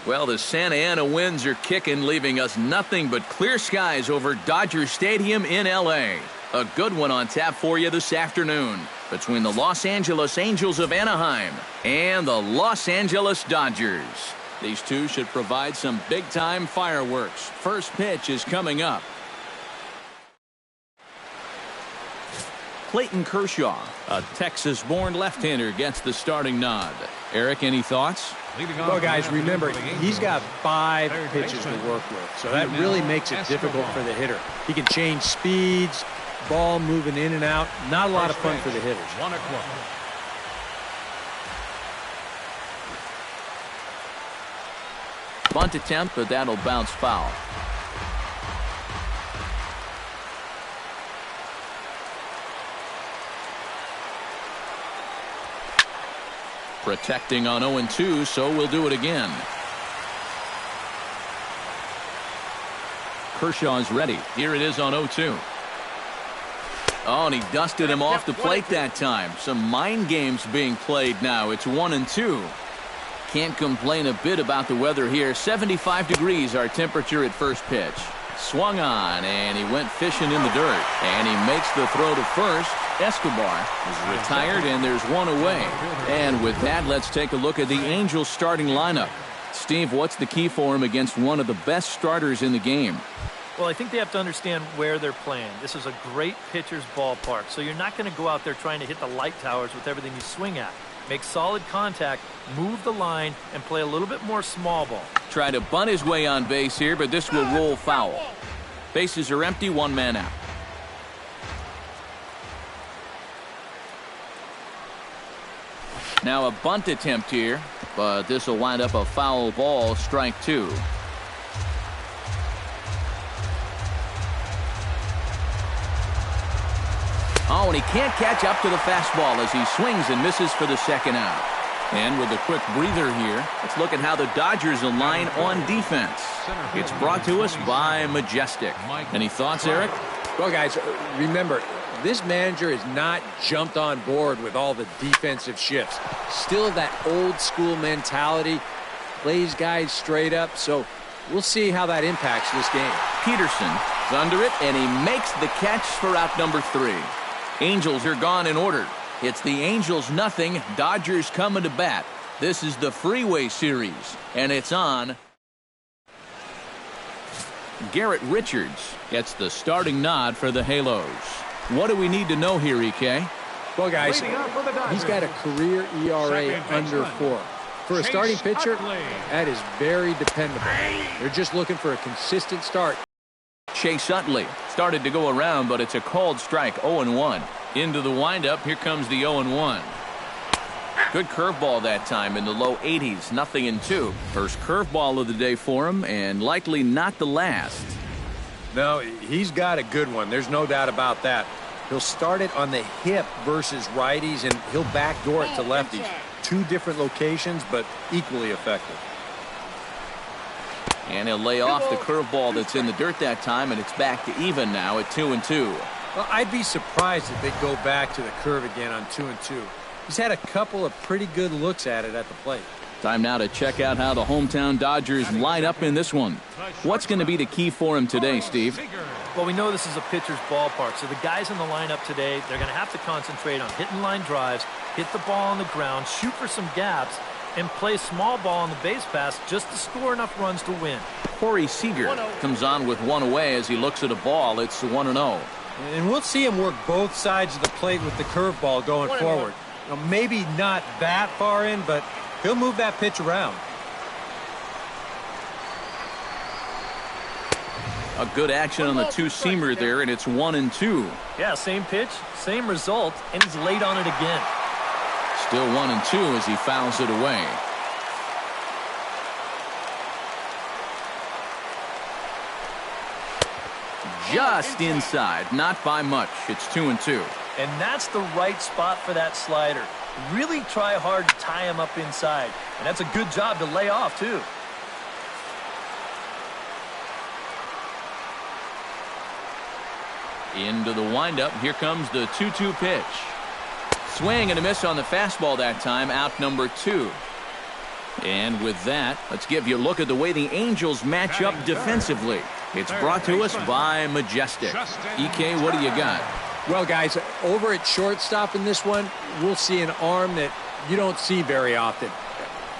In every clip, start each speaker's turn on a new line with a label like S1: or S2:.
S1: Well, the Santa Ana winds are kicking, leaving us nothing but clear skies over Dodger Stadium in L.A. A good one on tap for you this afternoon between the Los Angeles Angels of Anaheim and the Los Angeles Dodgers. These two should provide some big-time fireworks. First pitch is coming up. Clayton Kershaw, a Texas-born left-hander, gets the starting nod. Eric, any thoughts?
S2: Well, guys, remember, he's got 5 pitches to work with, so that really makes it difficult for the hitter. He can change speeds, ball moving in and out. Not a lot of fun for the hitters.
S3: 1-0.
S1: Bunt attempt, but that'll bounce foul. Protecting on 0-2, so we'll do it again. Kershaw's ready. Here it is on 0-2. Oh, and he dusted him off the plate that time. Some mind games being played now. It's 1-2. Can't complain a bit about the weather here. 75 degrees our temperature at first pitch. Swung on, and he went fishing in the dirt. And he makes the throw to first. Escobar is retired, and there's one away. And with that, let's take a look at the Angels starting lineup. Steve, what's the key for him against one of the best starters in the game?
S4: Well, I think they have to understand where they're playing. This is a great pitcher's ballpark, so you're not going to go out there trying to hit the light towers with everything you swing at. Make solid contact, move the line, and play a little bit more small ball.
S1: Try to bunt his way on base here, but this will roll foul. Bases are empty, one man out. Now a bunt attempt here, but this will wind up a foul ball, strike 2. Oh, and he can't catch up to the fastball as he swings and misses for the second out. And with a quick breather here, let's look at how the Dodgers align on defense. It's brought to us by Majestic. Any thoughts, Eric?
S2: Well, guys, remember, this manager has not jumped on board with all the defensive shifts. Still that old school mentality, plays guys straight up, so we'll see how that impacts this game.
S1: Peterson is under it, and he makes the catch for out number 3. Angels are gone in order. It's the Angels nothing, Dodgers coming to bat. This is the Freeway Series, and it's on. Garrett Richards gets the starting nod for the Halos. What do we need to know here, EK?
S2: Well, guys, he's got a career ERA under 4. For a starting pitcher, that is very dependable. They're just looking for a consistent start.
S1: Chase Utley started to go around, but it's a called strike, 0-1. Into the windup, here comes the 0-1. Good curveball that time in the low 80s, 0-2. First curveball of the day for him, and likely not the last.
S2: No, he's got a good one. There's no doubt about that. He'll start it on the hip versus righties, and he'll backdoor it to lefties. 2 different locations, but equally effective.
S1: And he'll lay off the curveball that's in the dirt that time, and it's back to even now at 2-2.
S2: Well, I'd be surprised if they go back to the curve again on 2-2. He's had a couple of pretty good looks at it at the plate.
S1: Time now to check out how the hometown Dodgers line up in this one. What's going to be the key for him today, Steve?
S4: Well, we know this is a pitcher's ballpark, so the guys in the lineup today, they're going to have to concentrate on hitting line drives, hit the ball on the ground, shoot for some gaps, and play small ball on the base pass just to score enough runs to win.
S1: Corey Seager comes on with one away as he looks at a ball. It's 1-0.
S2: And we'll see him work both sides of the plate with the curveball going forward. You know, maybe not that far in, but he'll move that pitch around.
S1: A good action on the two-seamer there, and it's 1-2.
S4: Yeah, same pitch, same result, and he's late on it again.
S1: Still 1-2 as he fouls it away. Just inside, not by much. It's 2-2.
S4: And that's the right spot for that slider. Really try hard to tie him up inside. And that's a good job to lay off, too.
S1: Into the windup. Here comes the 2-2 pitch. Swing and a miss on the fastball that time. Out number 2. And with that, let's give you a look at the way the Angels match up defensively. It's brought to us by Majestic. EK, what do you got?
S2: Well, guys, over at shortstop in this one, we'll see an arm that you don't see very often.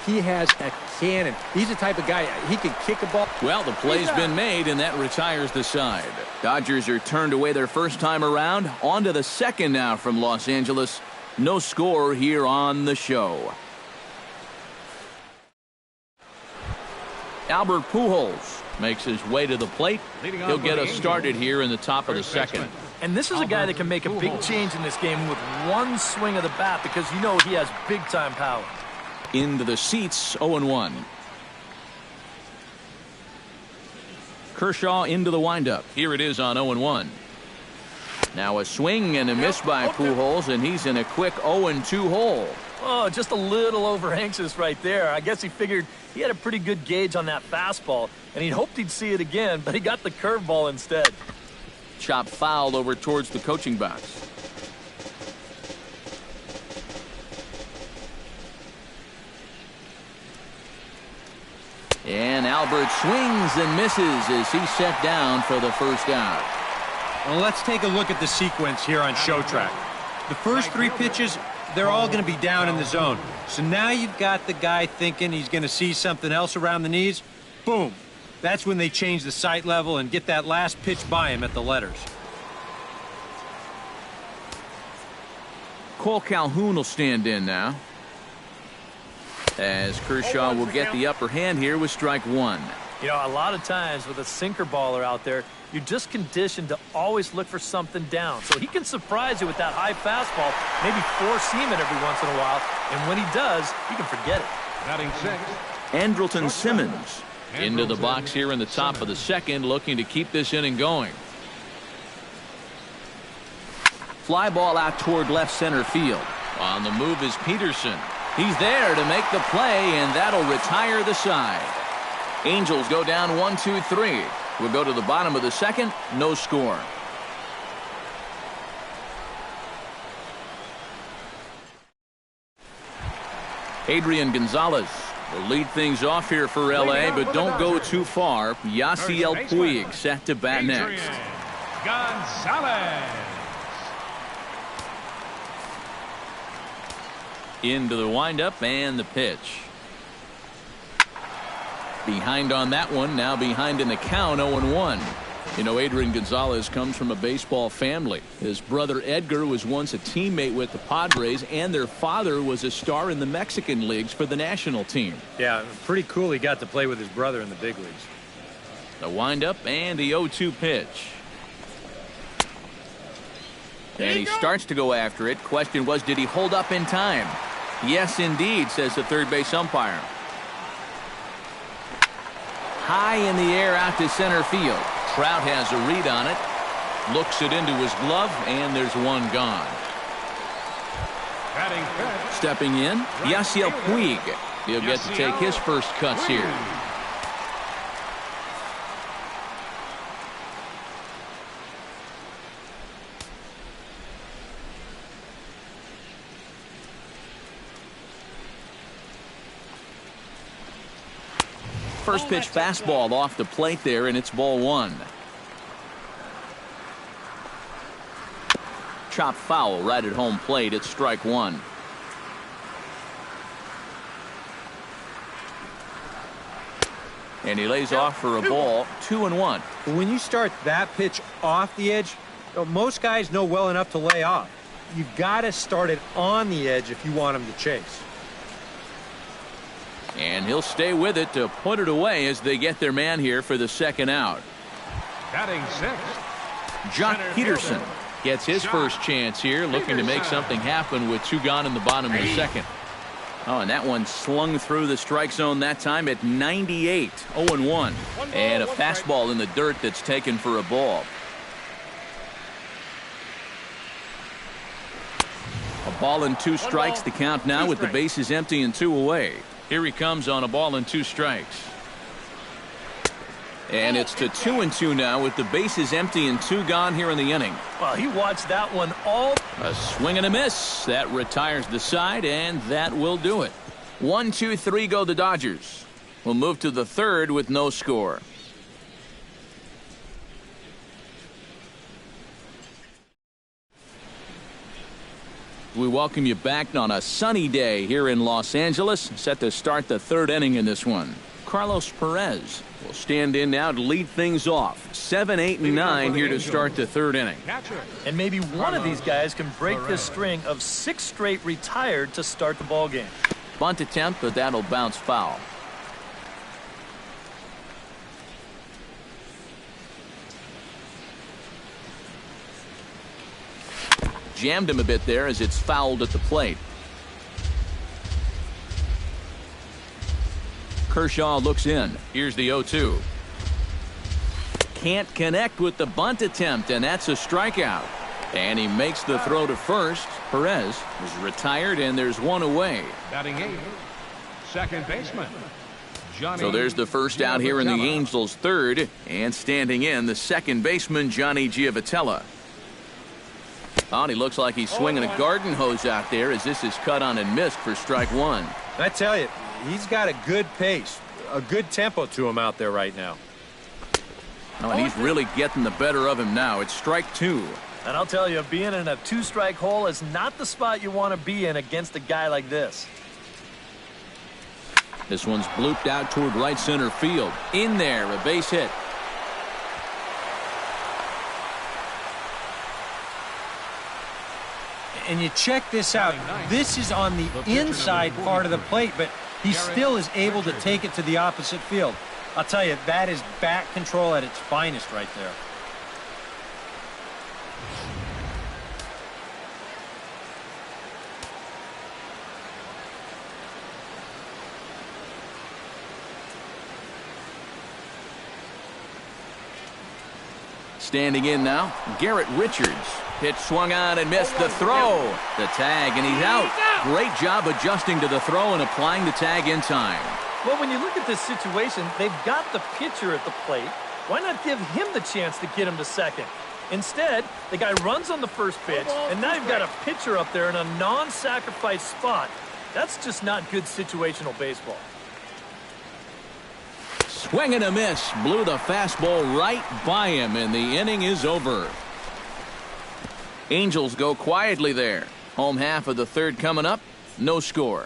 S2: He has a cannon. He's the type of guy, he can kick a ball.
S1: Well, the play's been made, and that retires the side. Dodgers are turned away their first time around. On to the second now from Los Angeles. No score here on the show. Albert Pujols makes his way to the plate. He'll get us started here in the top of the second.
S4: And this is a guy that can make a big change in this game with one swing of the bat because you know he has big-time power.
S1: Into the seats, 0-1. Kershaw into the windup. Here it is on 0-1. Now a swing and a miss by Pujols, and he's in a quick 0-2 hole.
S4: Oh, just a little over-anxious right there. I guess he figured he had a pretty good gauge on that fastball, and he hoped he'd see it again, but he got the curveball instead.
S1: Chop fouled over towards the coaching box. And Albert swings and misses as he's set down for the first out.
S3: Well, let's take a look at the sequence here on Show Track. The first three pitches, they're all going to be down in the zone. So now you've got the guy thinking he's going to see something else around the knees. Boom. That's when they change the sight level and get that last pitch by him at the letters.
S1: Cole Calhoun will stand in now, as Kershaw will get the upper hand here with strike one.
S4: You know, a lot of times with a sinker baller out there, you're just conditioned to always look for something down. So he can surprise you with that high fastball, maybe force seam it every once in a while. And when he does, you can forget it.
S5: Batting sixth,
S1: Andrelton Simmons into the box here in the top of the second, looking to keep this inning going. Fly ball out toward left center field. On the move is Peterson. He's there to make the play, and that'll retire the side. Angels go down 1-2-3. We'll go to the bottom of the second. No score. Adrian Gonzalez will lead things off here for L.A., but don't go too far. Yasiel Puig set to bat next.
S5: Gonzalez.
S1: Into the windup and the pitch. Behind on that one, now behind in the count, 0-1. You know, Adrian Gonzalez comes from a baseball family. His brother Edgar was once a teammate with the Padres, and their father was a star in the Mexican leagues for the national team.
S3: Yeah, pretty cool he got to play with his brother in the big leagues.
S1: The windup and the 0-2 pitch. And he starts to go after it. Question was, did he hold up in time? Yes, indeed, says the third base umpire. High in the air out to center field. Trout has a read on it. Looks it into his glove, and there's one gone.
S5: Batting fifth,
S1: Stepping in, Yasiel Puig. He'll get to take his first cuts here. First pitch fastball off the plate there, and it's ball one. Chop foul right at home plate. It's strike one. And he lays off for a ball. 2-1.
S3: When you start that pitch off the edge, most guys know well enough to lay off. You've got to start it on the edge if you want him to chase.
S1: And he'll stay with it to put it away as they get their man here for the second out.
S5: batting sixth,
S1: Jock Peterson gets his first chance here, looking to make something happen with two gone in the bottom of the second. Oh, and that one slung through the strike zone that time at 98. 0-1. And a fastball in the dirt that's taken for a ball. A ball and two strikes, the count now with the bases empty and two away. Here he comes on a ball and two strikes. And it's to 2-2 now with the bases empty and two gone here in the inning.
S4: Well, he watched that one all.
S1: A swing and a miss. That retires the side, and that will do it. 1-2-3 go the Dodgers. We'll move to the third with no score. We welcome you back on a sunny day here in Los Angeles, set to start the third inning in this one. Carlos Perez will stand in now to lead things off. 7, 8, and 9 here to start the third inning.
S4: And maybe one of these guys can break this string of 6 straight retired to start the ball game.
S1: Bunt attempt, but that'll bounce foul. Jammed him a bit there as it's fouled at the plate. Kershaw looks in. Here's the 0-2. Can't connect with the bunt attempt, and that's a strikeout. And he makes the throw to first. Perez is retired, and there's one away.
S5: Batting 8, second baseman.
S1: So there's the first out here in the Angels' third, and standing in, the second baseman, Johnny Giavotella. Oh, and he looks like he's swinging a garden hose out there as this is cut on and missed for strike one.
S3: I tell you, he's got a good pace, a good tempo to him out there right now.
S1: Oh, and he's really getting the better of him now. It's strike two.
S4: And I'll tell you, being in a 2-strike hole is not the spot you want to be in against a guy like this.
S1: This one's blooped out toward right center field. In there, a base hit.
S3: And you check this out. This is on the inside part of the plate, but he still is able to take it to the opposite field. I'll tell you, that is bat control at its finest right there.
S1: Standing in now, Garrett Richards. Pitch swung on and missed the throw. The tag, and he's out. Great job adjusting to the throw and applying the tag in time.
S4: Well, when you look at this situation, they've got the pitcher at the plate. Why not give him the chance to get him to second? Instead, the guy runs on the first pitch, and now you've got a pitcher up there in a non-sacrifice spot. That's just not good situational baseball.
S1: Swing and a miss. Blew the fastball right by him, and the inning is over. Angels go quietly there. Home half of the third coming up. No score.